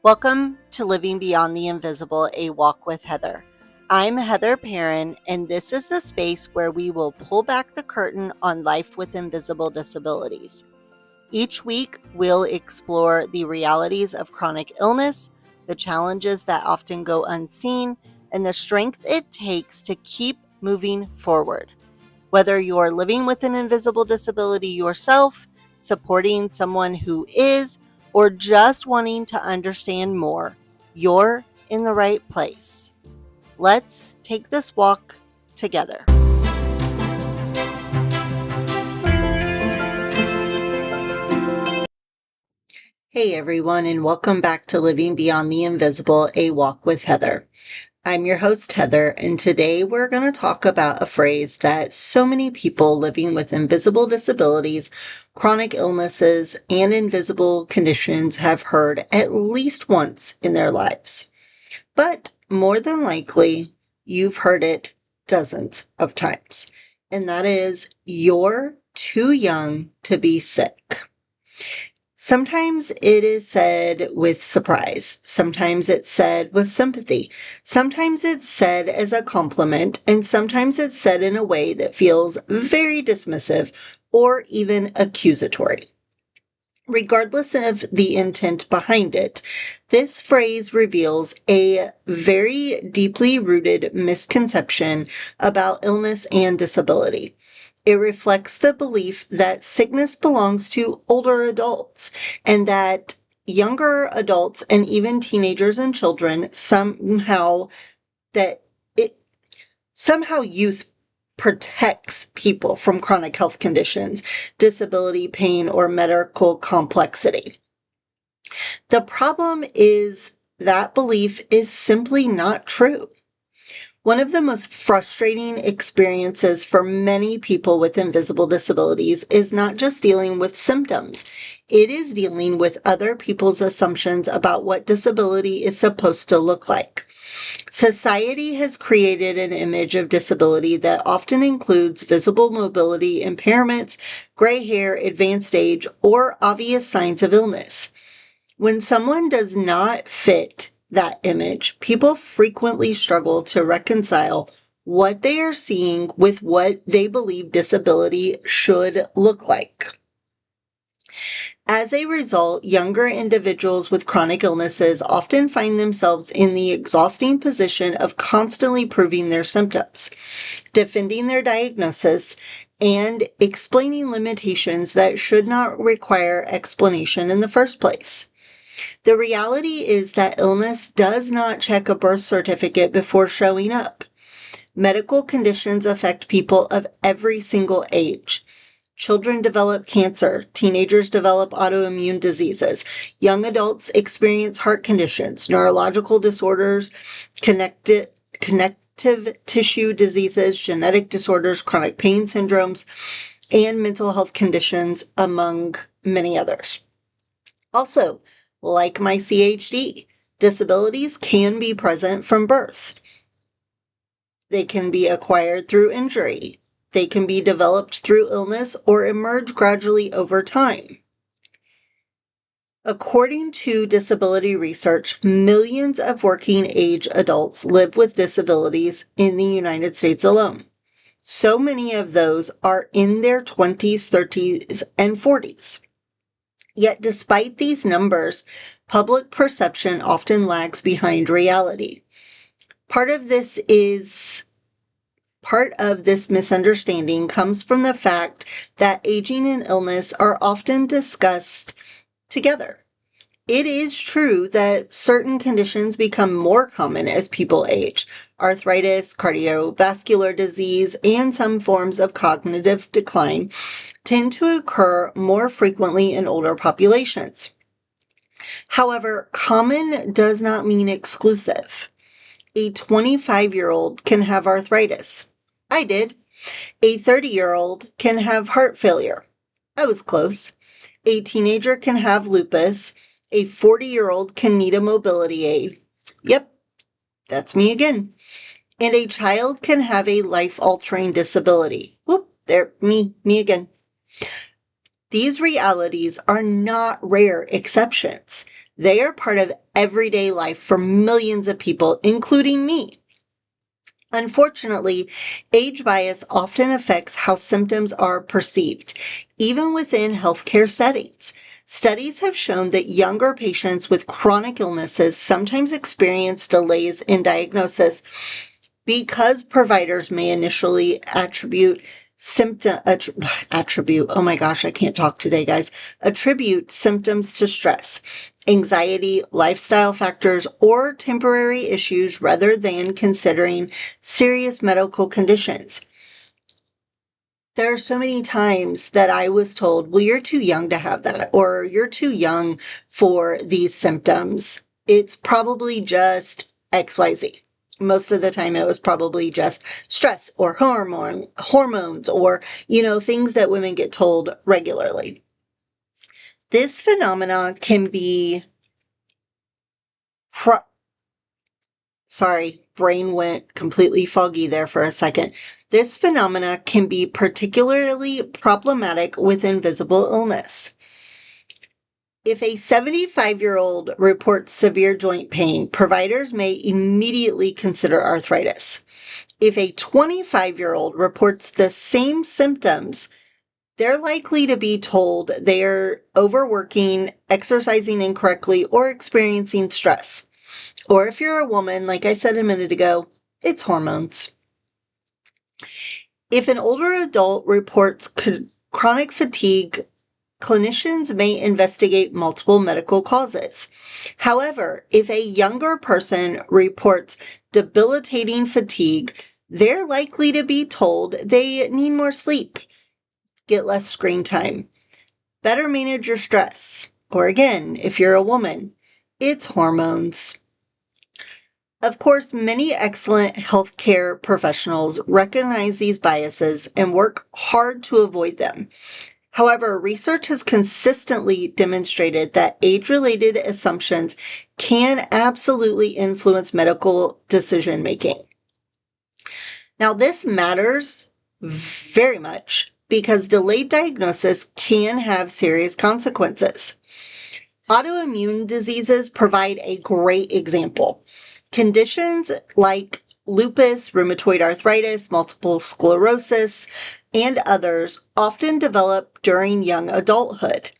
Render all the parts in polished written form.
Welcome to Living Beyond the Invisible, A Walk with Heather. I'm Heather Perrin, and this is the space where we will pull back the curtain on life with invisible disabilities. Each week, we'll explore the realities of chronic illness, the challenges that often go unseen, and the strength it takes to keep moving forward. Whether you're living with an invisible disability yourself, supporting someone who is, or just wanting to understand more, you're in the right place. Let's take this walk together. Hey everyone, and welcome back to Living Beyond the Invisible, A Walk with Heather. I'm your host, Heather, and today we're going to talk about a phrase that so many people living with invisible disabilities, chronic illnesses, and invisible conditions have heard at least once in their lives. But more than likely, you've heard it dozens of times, and that is, you're too young to be sick. Sometimes it is said with surprise. Sometimes it's said with sympathy. Sometimes it's said as a compliment, and sometimes it's said in a way that feels very dismissive or even accusatory. Regardless of the intent behind it, this phrase reveals a very deeply rooted misconception about illness and disability. It reflects the belief that sickness belongs to older adults and that younger adults and even teenagers and children somehow youth protects people from chronic health conditions, disability, pain, or medical complexity. The problem is that belief is simply not true. One of the most frustrating experiences for many people with invisible disabilities is not just dealing with symptoms. It is dealing with other people's assumptions about what disability is supposed to look like. Society has created an image of disability that often includes visible mobility impairments, gray hair, advanced age, or obvious signs of illness. When someone does not fit that image, people frequently struggle to reconcile what they are seeing with what they believe disability should look like. As a result, younger individuals with chronic illnesses often find themselves in the exhausting position of constantly proving their symptoms, defending their diagnosis, and explaining limitations that should not require explanation in the first place. The reality is that illness does not check a birth certificate before showing up. Medical conditions affect people of every single age. Children develop cancer, teenagers develop autoimmune diseases, young adults experience heart conditions, neurological disorders, connective tissue diseases, genetic disorders, chronic pain syndromes, and mental health conditions, among many others. Also, like my CHD, disabilities can be present from birth. They can be acquired through injury. They can be developed through illness or emerge gradually over time. According to disability research, millions of working age adults live with disabilities in the United States alone. So many of those are in their 20s, 30s, and 40s. Yet despite these numbers, public perception often lags behind reality. Part of this misunderstanding comes from the fact that aging and illness are often discussed together. It is true that certain conditions become more common as people age. Arthritis, cardiovascular disease, and some forms of cognitive decline tend to occur more frequently in older populations. However, common does not mean exclusive. A 25-year-old can have arthritis. I did. A 30-year-old can have heart failure. I was close. A teenager can have lupus. A 40-year-old can need a mobility aid. Yep, that's me again. And a child can have a life-altering disability. Whoop, there, me again. These realities are not rare exceptions. They are part of everyday life for millions of people, including me. Unfortunately, age bias often affects how symptoms are perceived, even within healthcare settings. Studies have shown that younger patients with chronic illnesses sometimes experience delays in diagnosis because providers may initially attribute oh my gosh, I can't talk today, guys. Attribute symptoms to stress, anxiety, lifestyle factors, or temporary issues rather than considering serious medical conditions. There are so many times that I was told, well, you're too young to have that, or you're too young for these symptoms. It's probably just XYZ. Most of the time it was probably just stress or hormones or, things that women get told regularly. This phenomenon can be sorry, brain went completely foggy there for a second. This phenomena can be particularly problematic with invisible illness. If a 75-year-old reports severe joint pain, providers may immediately consider arthritis. If a 25-year-old reports the same symptoms, they're likely to be told they're overworking, exercising incorrectly, or experiencing stress. Or if you're a woman, like I said a minute ago, it's hormones. If an older adult reports chronic fatigue, clinicians may investigate multiple medical causes. However, if a younger person reports debilitating fatigue, they're likely to be told they need more sleep, get less screen time, better manage your stress. Or again, if you're a woman, it's hormones. Of course, many excellent healthcare professionals recognize these biases and work hard to avoid them. However, research has consistently demonstrated that age-related assumptions can absolutely influence medical decision making. Now, this matters very much because delayed diagnosis can have serious consequences. Autoimmune diseases provide a great example. Conditions like lupus, rheumatoid arthritis, multiple sclerosis, and others often develop during young adulthood.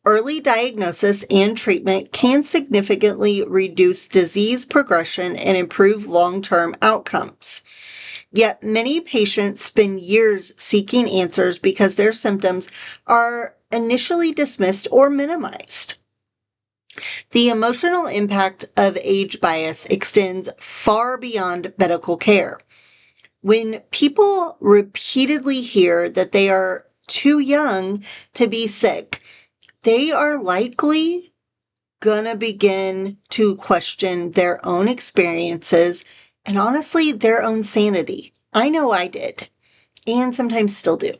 Early diagnosis and treatment can significantly reduce disease progression and improve long-term outcomes. Yet many patients spend years seeking answers because their symptoms are initially dismissed or minimized. The emotional impact of age bias extends far beyond medical care. When people repeatedly hear that they are too young to be sick, they are likely gonna begin to question their own experiences and honestly, their own sanity. I know I did, and sometimes still do.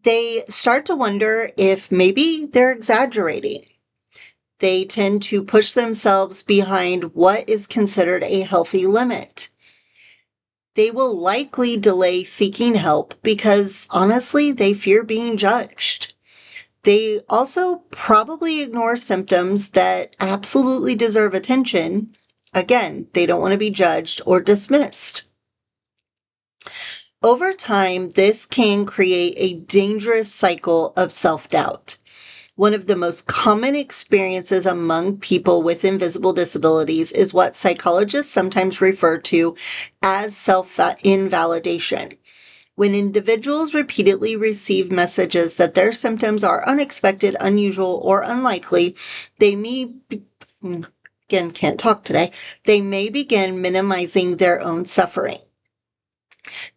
They start to wonder if maybe they're exaggerating. They tend to push themselves behind what is considered a healthy limit. They will likely delay seeking help because honestly, they fear being judged. They also probably ignore symptoms that absolutely deserve attention. Again, they don't want to be judged or dismissed. Over time, this can create a dangerous cycle of self-doubt. One of the most common experiences among people with invisible disabilities is what psychologists sometimes refer to as self-invalidation. When individuals repeatedly receive messages that their symptoms are unexpected, unusual, or unlikely, they may begin minimizing their own suffering.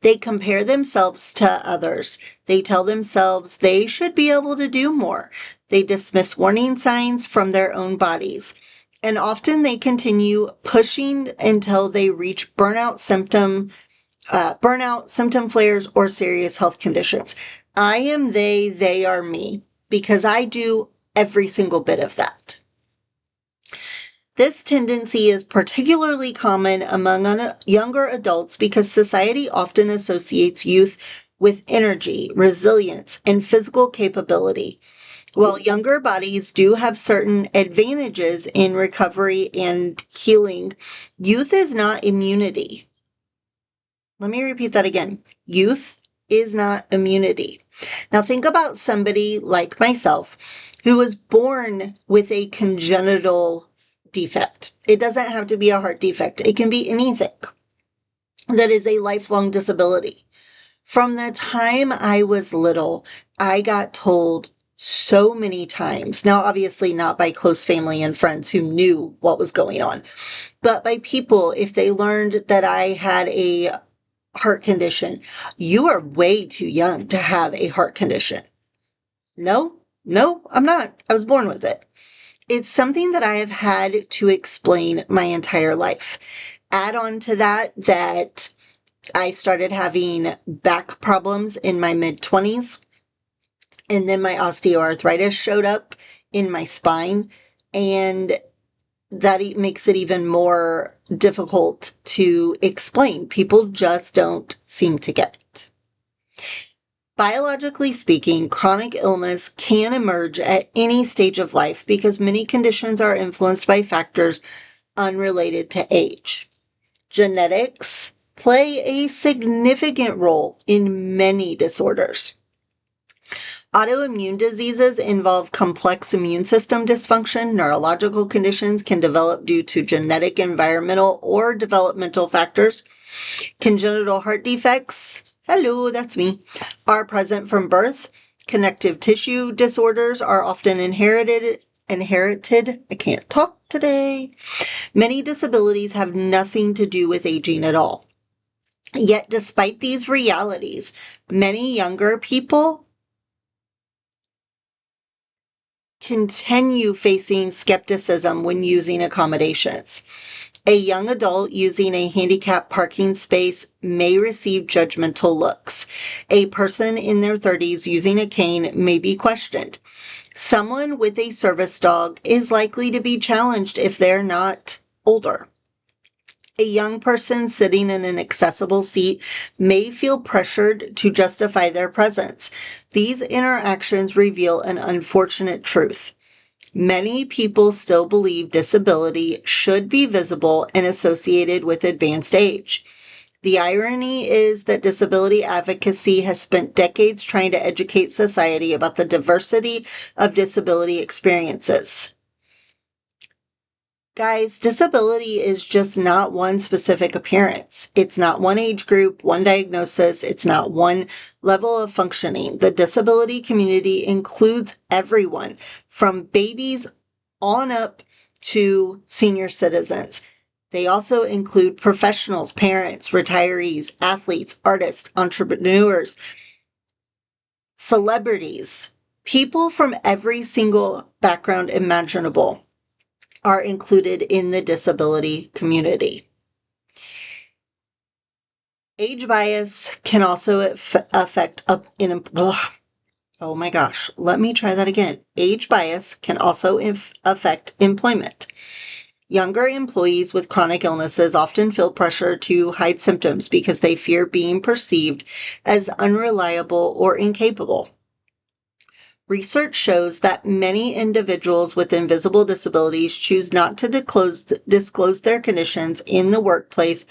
They compare themselves to others. They tell themselves they should be able to do more. They dismiss warning signs from their own bodies. And often they continue pushing until they reach burnout, symptom flares, or serious health conditions. I am they are me, because I do every single bit of that. This tendency is particularly common among younger adults because society often associates youth with energy, resilience, and physical capability. While younger bodies do have certain advantages in recovery and healing, youth is not immunity. Let me repeat that again. Youth is not immunity. Now think about somebody like myself who was born with a congenital defect. It doesn't have to be a heart defect. It can be anything that is a lifelong disability. From the time I was little, I got told so many times, now obviously not by close family and friends who knew what was going on, but by people, if they learned that I had a heart condition, you are way too young to have a heart condition. No, I'm not. I was born with it. It's something that I have had to explain my entire life. Add on to that I started having back problems in my mid-20s, and then my osteoarthritis showed up in my spine, and that makes it even more difficult to explain. People just don't seem to get it. Biologically speaking, chronic illness can emerge at any stage of life because many conditions are influenced by factors unrelated to age. Genetics play a significant role in many disorders. Autoimmune diseases involve complex immune system dysfunction. Neurological conditions can develop due to genetic, environmental, or developmental factors. Congenital heart defects, hello, that's me, are present from birth. Connective tissue disorders are often inherited. I can't talk today. Many disabilities have nothing to do with aging at all. Yet, despite these realities, many younger people continue facing skepticism when using accommodations. A young adult using a handicapped parking space may receive judgmental looks. A person in their 30s using a cane may be questioned. Someone with a service dog is likely to be challenged if they're not older. A young person sitting in an accessible seat may feel pressured to justify their presence. These interactions reveal an unfortunate truth. Many people still believe disability should be visible and associated with advanced age. The irony is that disability advocacy has spent decades trying to educate society about the diversity of disability experiences. Guys, disability is just not one specific appearance. It's not one age group, one diagnosis. It's not one level of functioning. The disability community includes everyone from babies on up to senior citizens. They also include professionals, parents, retirees, athletes, artists, entrepreneurs, celebrities, people from every single background imaginable are included in the disability community. Age bias can also affect oh my gosh, let me try that again. Age bias can also affect employment. Younger employees with chronic illnesses often feel pressure to hide symptoms because they fear being perceived as unreliable or incapable. Research shows that many individuals with invisible disabilities choose not to disclose their conditions in the workplace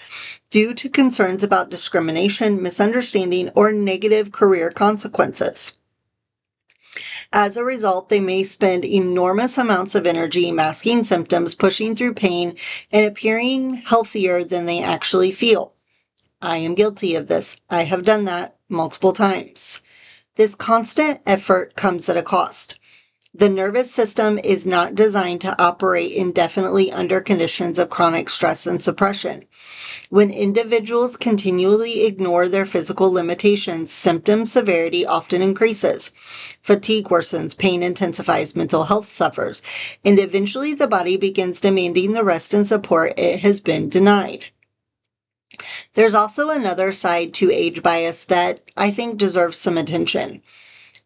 due to concerns about discrimination, misunderstanding, or negative career consequences. As a result, they may spend enormous amounts of energy masking symptoms, pushing through pain, and appearing healthier than they actually feel. I am guilty of this. I have done that multiple times. This constant effort comes at a cost. The nervous system is not designed to operate indefinitely under conditions of chronic stress and suppression. When individuals continually ignore their physical limitations, symptom severity often increases. Fatigue worsens, pain intensifies, mental health suffers, and eventually the body begins demanding the rest and support it has been denied. There's also another side to age bias that I think deserves some attention.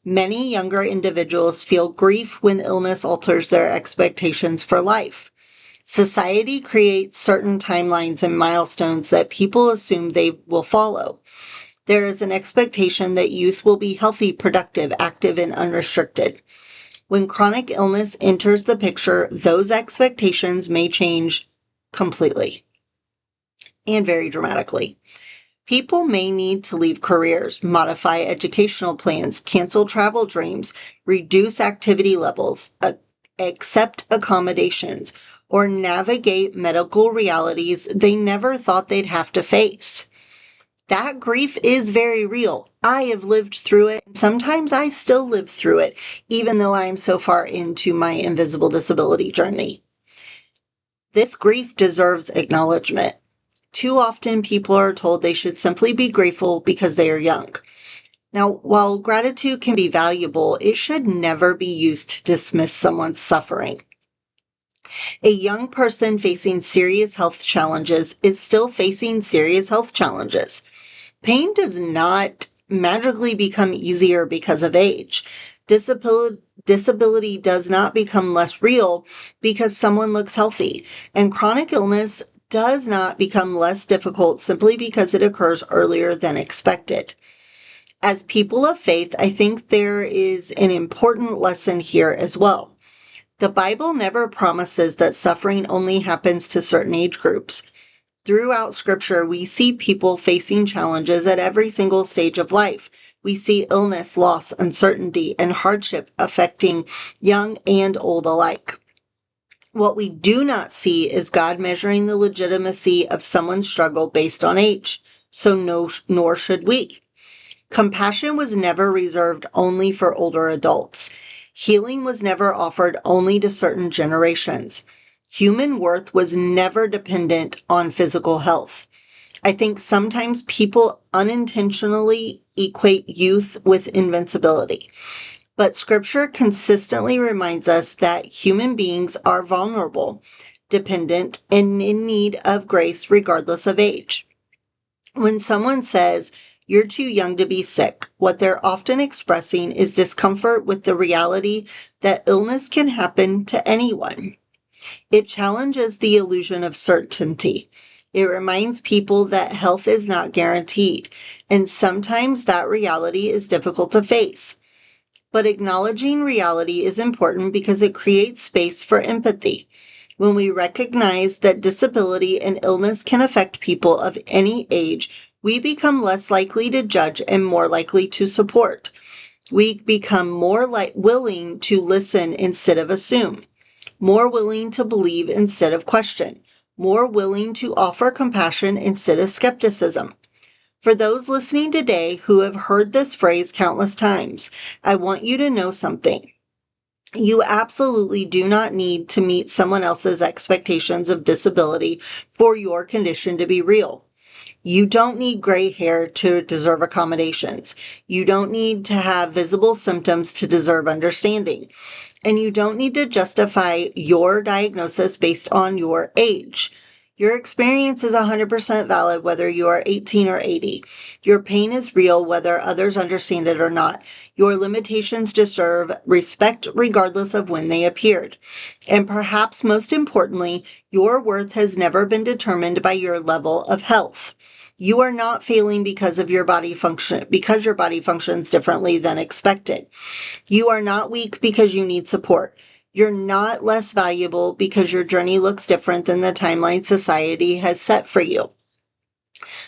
Many younger individuals feel grief when illness alters their expectations for life. Society creates certain timelines and milestones that people assume they will follow. There is an expectation that youth will be healthy, productive, active, and unrestricted. When chronic illness enters the picture, those expectations may change completely and very dramatically. People may need to leave careers, modify educational plans, cancel travel dreams, reduce activity levels, accept accommodations, or navigate medical realities they never thought they'd have to face. That grief is very real. I have lived through it. Sometimes I still live through it, even though I am so far into my invisible disability journey. This grief deserves acknowledgement. Too often people are told they should simply be grateful because they are young. Now, while gratitude can be valuable, it should never be used to dismiss someone's suffering. A young person facing serious health challenges is still facing serious health challenges. Pain does not magically become easier because of age. Disability does not become less real because someone looks healthy, and chronic illness does not become less difficult simply because it occurs earlier than expected. As people of faith, I think there is an important lesson here as well. The Bible never promises that suffering only happens to certain age groups. Throughout Scripture, we see people facing challenges at every single stage of life. We see illness, loss, uncertainty, and hardship affecting young and old alike. What we do not see is God measuring the legitimacy of someone's struggle based on age, nor should we. Compassion was never reserved only for older adults. Healing was never offered only to certain generations. Human worth was never dependent on physical health. I think sometimes people unintentionally equate youth with invincibility. But Scripture consistently reminds us that human beings are vulnerable, dependent, and in need of grace regardless of age. When someone says, "You're too young to be sick," what they're often expressing is discomfort with the reality that illness can happen to anyone. It challenges the illusion of certainty. It reminds people that health is not guaranteed, and sometimes that reality is difficult to face. But acknowledging reality is important because it creates space for empathy. When we recognize that disability and illness can affect people of any age, we become less likely to judge and more likely to support. We become more willing to listen instead of assume, more willing to believe instead of question, more willing to offer compassion instead of skepticism. For those listening today who have heard this phrase countless times, I want you to know something. You absolutely do not need to meet someone else's expectations of disability for your condition to be real. You don't need gray hair to deserve accommodations. You don't need to have visible symptoms to deserve understanding. And you don't need to justify your diagnosis based on your age. Your experience is 100% valid whether you are 18 or 80. Your pain is real whether others understand it or not. Your limitations deserve respect regardless of when they appeared. And perhaps most importantly, your worth has never been determined by your level of health. You are not failing because your body functions differently than expected. You are not weak because you need support. You're not less valuable because your journey looks different than the timeline society has set for you.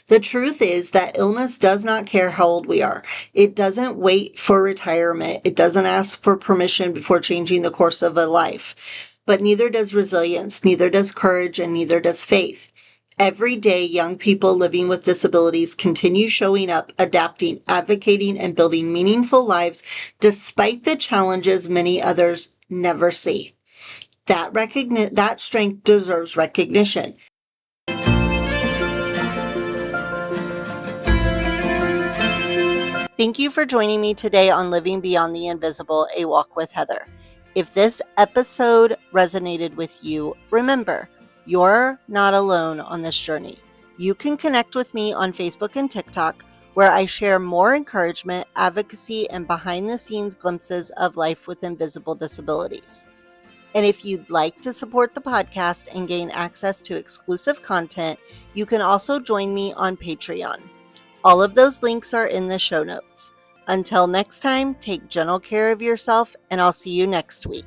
The truth is that illness does not care how old we are. It doesn't wait for retirement. It doesn't ask for permission before changing the course of a life. But neither does resilience, neither does courage, and neither does faith. Every day, young people living with disabilities continue showing up, adapting, advocating, and building meaningful lives despite the challenges many others never see. That strength deserves recognition. Thank you for joining me today on Living Beyond the Invisible, A Walk with Heather. If this episode resonated with you, remember, you're not alone on this journey. You can connect with me on Facebook and TikTok, where I share more encouragement, advocacy, and behind-the-scenes glimpses of life with invisible disabilities. And if you'd like to support the podcast and gain access to exclusive content, you can also join me on Patreon. All of those links are in the show notes. Until next time, take gentle care of yourself, and I'll see you next week.